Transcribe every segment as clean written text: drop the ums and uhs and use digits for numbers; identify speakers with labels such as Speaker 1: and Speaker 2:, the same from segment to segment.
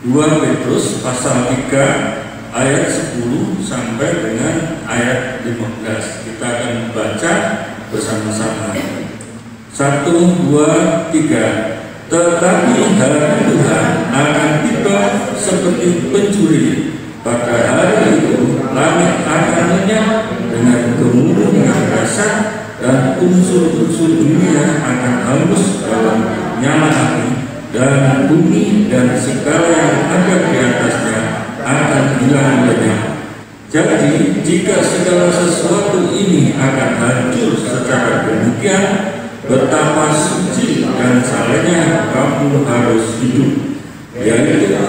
Speaker 1: 2 Petrus pasal 3 ayat 10 sampai dengan ayat 15. Kita akan membaca bersama-sama. 1, 2, 3. Tetapi hari Tuhan akan tiba seperti pencuri. Pada hari itu langit akan lenyap dengan gemuruh yang dahsyat, dan unsur-unsur dunia akan hangus dalam nyala api, dan bumi dan segala yang ada di atasnya akan hilang lenyap. Jadi jika segala sesuatu ini akan hancur secara demikian, betapa suci dan salehnya kamu harus hidup, yaitu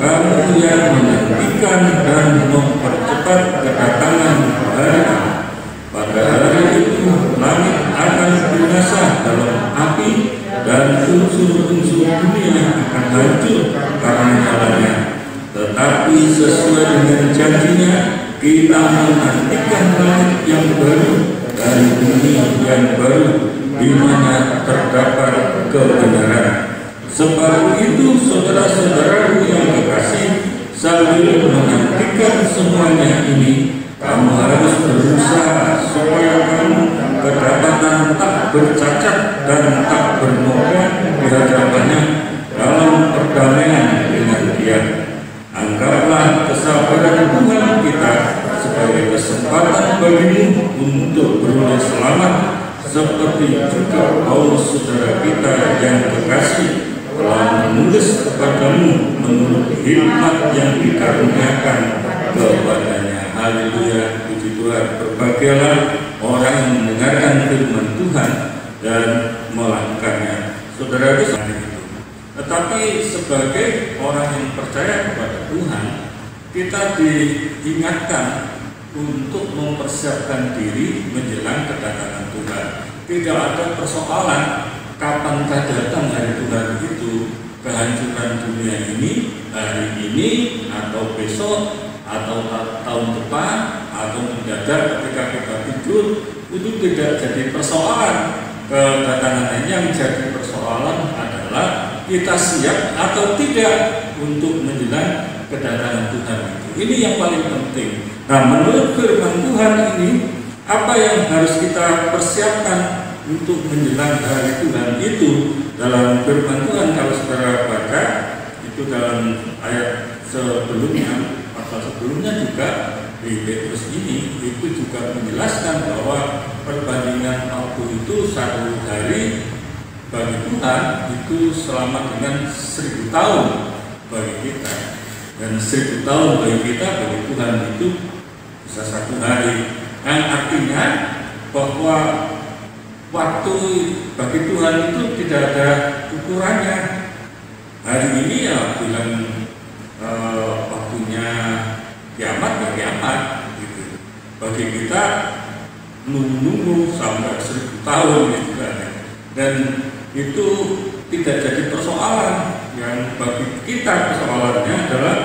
Speaker 1: kamu yang menantikan dan mempercepat kedatangan hari Allah. Pada hari itu langit akan binasa dalam api, dan unsur-unsur dunia akan hancur karena nyalanya. Tetapi sesuai dengan janjinya, kita menantikan langit yang baru dan bumi yang baru, di mana terdapat kebenaran. Sebab itu, saudara-saudaraku yang kekasih, sambil menantikan semuanya ini, kamu harus berusaha supaya kamu kedapatan tak bercacat dan tak bernoda di hadapannya dalam perdamaian dengan Dia. Anggaplah kesabaran Tuhan kita sebagai kesempatan bagimu untuk beroleh selamat, seperti juga Paulus saudara kita yang kekasih telah menulis kepadamu menurut hikmat yang dikaruniakan kepadanya. Haleluya, puji Tuhan. Berbahagialah orang yang mendengarkan firman Tuhan dan melakukannya. Saudara itu. Tetapi sebagai orang yang percaya kepada Tuhan, kita diingatkan untuk mempersiapkan diri menjelang kedatangan Tuhan. Tidak ada persoalan kapankah datang hari Tuhan itu, kehancuran dunia ini, hari ini atau besok atau tahun depan atau mendadak ketika kita tidur, itu tidak jadi persoalan. Kedatangan yang jadi persoalan adalah kita siap atau tidak untuk menjelang kedatangan Tuhan itu. Ini yang paling penting. Nah, menurut firman Tuhan ini, apa yang harus kita persiapkan untuk menjelang hari Tuhan itu? Dalam firman Tuhan, kalau saudara baca itu dalam ayat sebelumnya, pasal sebelumnya juga di Petrus ini, itu juga menjelaskan bahwa perbandingan waktu itu 1 hari bagi Tuhan itu selama dengan 1000 tahun bagi kita, dan 1000 tahun bagi kita, bagi Tuhan itu bisa 1 hari. Yang artinya bahwa waktu bagi Tuhan itu tidak ada ukurannya. Hari ini ya bilang waktunya kiamat ya kiamat gitu. Bagi kita nunggu sampai 1000 tahun gitu kan. Dan itu tidak jadi persoalan. Yang bagi kita persoalannya adalah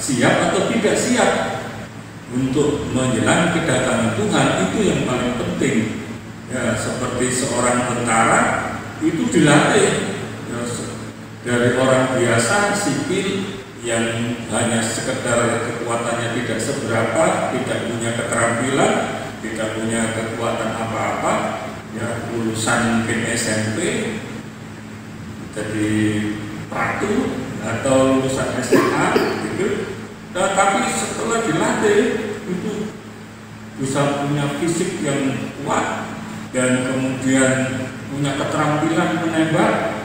Speaker 1: siap atau tidak siap untuk menjelang kedatangan Tuhan. Itu yang paling penting. Ya, seperti seorang tentara itu dilatih ya, dari orang biasa sipil yang hanya sekedar kekuatannya tidak seberapa, tidak punya keterampilan, tidak punya kekuatan apa-apa, ya lulusan mungkin SMP jadi pratu atau lulusan SMA gitu. Nah, tapi setelah dilatih itu bisa punya fisik yang kuat dan kemudian punya keterampilan menembak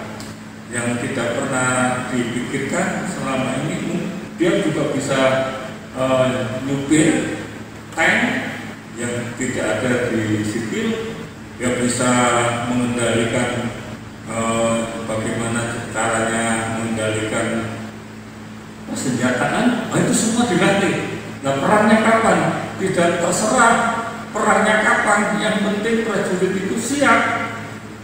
Speaker 1: yang tidak pernah dipikirkan selama ini. Dia juga bisa nyupir tank yang tidak ada di sipil. Dia bisa mengendalikan bagaimana caranya mengendalikan senjataan. Itu semua dilatih. Nah, perangnya kapan? Tidak terserah perangnya kapan, yang penting prajurit itu siap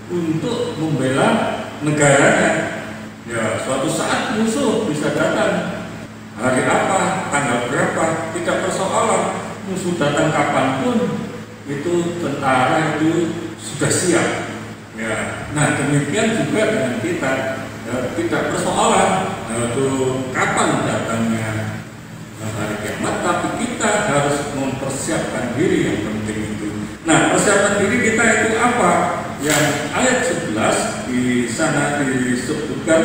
Speaker 1: untuk membela negaranya. Ya, suatu saat musuh bisa datang. Hari apa, tanggal berapa, tidak persoalan. Musuh datang kapanpun, itu tentara itu sudah siap. Ya, nah demikian juga dengan kita. Ya, tidak persoalan. itu kapan datangnya hari kiamat, tapi kita harus mempersiapkan diri, yang penting itu. Nah, persiapan diri kita itu apa? Yang ayat 11 di sana disebutkan,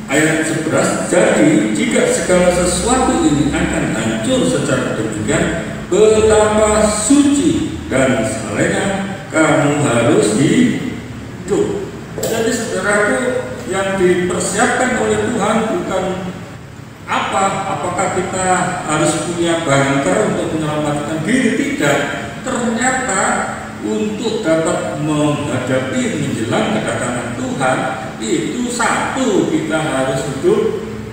Speaker 1: ayat 11, jadi jika segala sesuatu ini akan hancur secara demikian, betapa suci dan salehnya kamu harus hidup. Jadi saudaraku, yang dipersiapkan oleh Tuhan bukan apakah kita harus punya bunker untuk menyelamatkan diri, tidak. Ternyata untuk dapat menghadapi menjelang kedatangan Tuhan, itu satu, kita harus hidup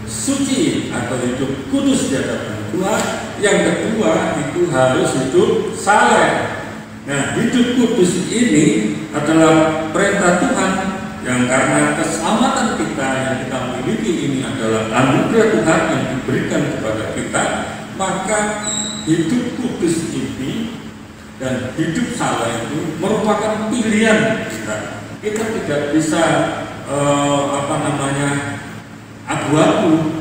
Speaker 1: suci atau hidup kudus di hadapan Tuhan. Yang kedua, itu harus hidup saleh. Nah, hidup kudus ini adalah perintah Tuhan, yang karena keselamatan kita yang kita miliki ini adalah anugerah Tuhan yang diberikan kepada kita, maka hidup kudus ini dan hidup saleh itu merupakan pilihan kita. Kita tidak bisa abu-abu.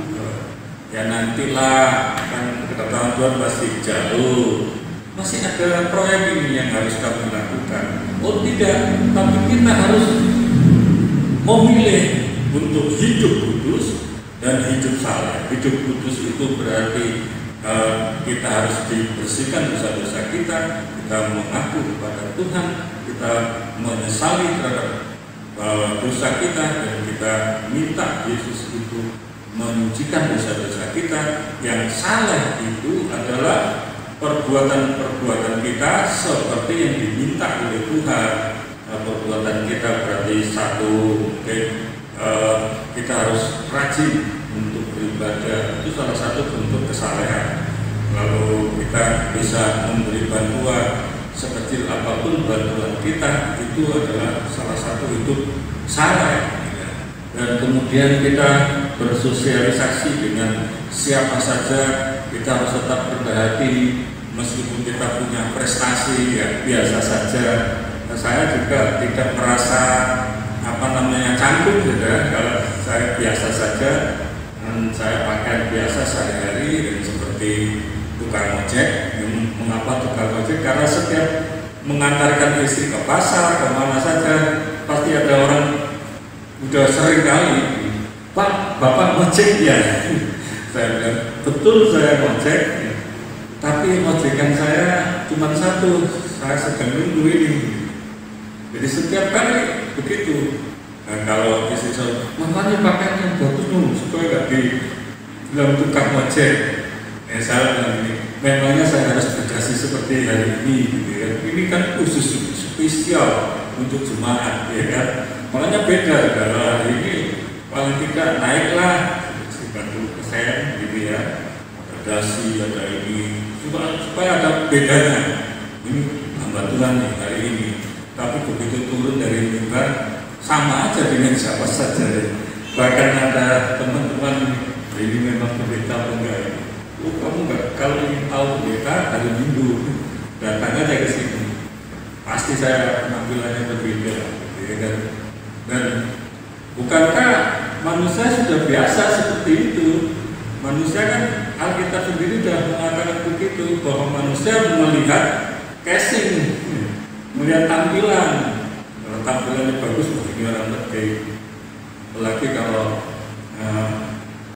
Speaker 1: Ya nantilah, kan kedatangan Tuhan pasti jauh. Masih ada proyek ini yang harus kami lakukan. Oh tidak, tapi kita harus memilih untuk hidup kudus dan hidup saleh. Hidup kudus itu berarti kita harus dibersihkan dosa-dosa kita mengaku kepada Tuhan, kita menyesali terhadap dosa kita, dan kita minta Yesus itu menyucikan dosa-dosa kita. Yang saleh itu adalah perbuatan-perbuatan kita seperti yang diminta oleh Tuhan. Perbuatan kita berarti satu, kita harus rajin untuk beribadah, itu salah satu bentuk kesalehan. Lalu kita bisa memberi bantuan sekecil apapun bantuan kita, itu adalah salah satu hidup saleh. Dan kemudian kita bersosialisasi dengan siapa saja, kita harus tetap rendah hati meskipun kita punya prestasi, ya biasa saja. Saya juga tidak merasa canggung saja kalau saya biasa saja, dan saya pakai biasa sehari-hari, dan seperti tukang ojek. Mengapa tukang ojek? Karena setiap mengantarkan istri ke pasar, kemana saja, pasti ada orang udah sering kali, Pak, Bapak ngojek ya? Saya bilang, betul saya ngojek, tapi ojekan saya cuma satu, saya sedang nunggu ini. Jadi setiap kali begitu. Nah, kalau istri saya, makanya pakaian yang bagus dong, supaya nggak dibilang tukang ojek. Saya bilang ini, memangnya saya harus berdasi seperti hari ini, gitu ya. Ini kan khusus spesial untuk jemaat, ya kan. Makanya beda, kalau hari ini paling tidak naiklah 90%, gitu ya. Ada dasi, ada ini, supaya ada bedanya. Ini hamba Tuhan nih hari ini. Tapi begitu turun dari mimbar, sama aja dengan siapa saja. Bahkan ada teman-teman, ini memang pendeta apa enggak? Oh, kamu enggak, kalau ingin tahu pendeta hari Minggu, datang aja ke sini. Pasti saya penampilannya berbeda, ya kan? Dan bukankah manusia sudah biasa seperti itu? Manusia kan, Alkitab sendiri sudah mengatakan begitu, bahwa manusia melihat casing, melihat tampilan. Kalau tampilannya bagus, begini orang lebih. Apalagi kalau